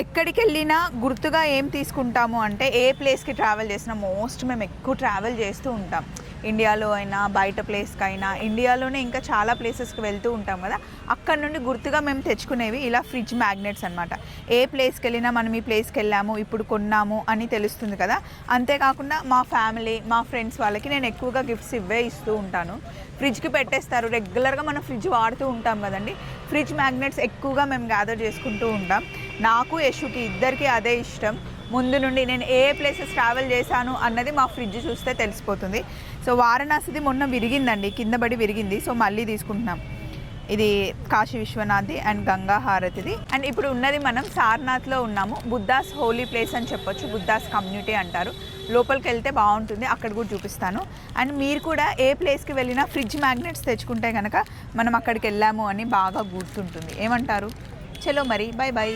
ఎక్కడికి వెళ్ళినా గుర్తుగా ఏం తీసుకుంటాము అంటే ఏ ప్లేస్కి ట్రావెల్ చేసినా మేము ఎక్కువ ట్రావెల్ చేస్తూ ఉంటాం. ఇండియాలో అయినా బయట ప్లేస్కి అయినా, ఇండియాలోనే ఇంకా చాలా ప్లేసెస్కి వెళ్తూ ఉంటాం కదా. అక్కడ నుండి గుర్తుగా మేము తెచ్చుకునేవి ఇలా ఫ్రిడ్జ్ మ్యాగ్నెట్స్ అనమాట. ఏ ప్లేస్కి వెళ్ళినా మనం ఈ ప్లేస్కి వెళ్ళాము, ఇప్పుడు కొన్నాము అని తెలుస్తుంది కదా. అంతేకాకుండా మా ఫ్యామిలీ, మా ఫ్రెండ్స్ వాళ్ళకి నేను ఎక్కువగా గిఫ్ట్స్ ఇస్తూ ఉంటాను. ఫ్రిడ్జ్కి పెట్టేస్తారు, రెగ్యులర్గా మనం ఫ్రిడ్జ్ వాడుతూ ఉంటాం కదండి. ఫ్రిడ్జ్ మ్యాగ్నెట్స్ ఎక్కువగా మేము గ్యాదర్ చేసుకుంటూ ఉంటాం. నాకు యశుకి ఇద్దరికి అదే ఇష్టం. ముందు నుండి నేను ఏ ప్లేసెస్ ట్రావెల్ చేశాను అన్నది మా ఫ్రిడ్జ్ చూస్తే తెలిసిపోతుంది. సో వారణాసిది మొన్న విరిగిందండి, కింద పడి విరిగింది. సో మళ్ళీ తీసుకుంటున్నాం. ఇది కాశీ విశ్వనాథ్ది అండ్ గంగా హారతిది. అండ్ ఇప్పుడు ఉన్నది మనం సారనాథ్లో ఉన్నాము. బుద్ధాస్ హోలీ ప్లేస్ అని చెప్పొచ్చు, బుద్ధాస్ కమ్యూనిటీ అంటారు. లోపలికి వెళ్తే బాగుంటుంది, అక్కడ కూడా చూపిస్తాను. అండ్ మీరు కూడా ఏ ప్లేస్కి వెళ్ళినా ఫ్రిడ్జ్ మ్యాగ్నెట్స్ తెచ్చుకుంటే కనుక మనం అక్కడికి వెళ్ళాము అని బాగా గుర్తుంటుంది. ఏమంటారు? చలో మరి, బాయ్ బాయ్.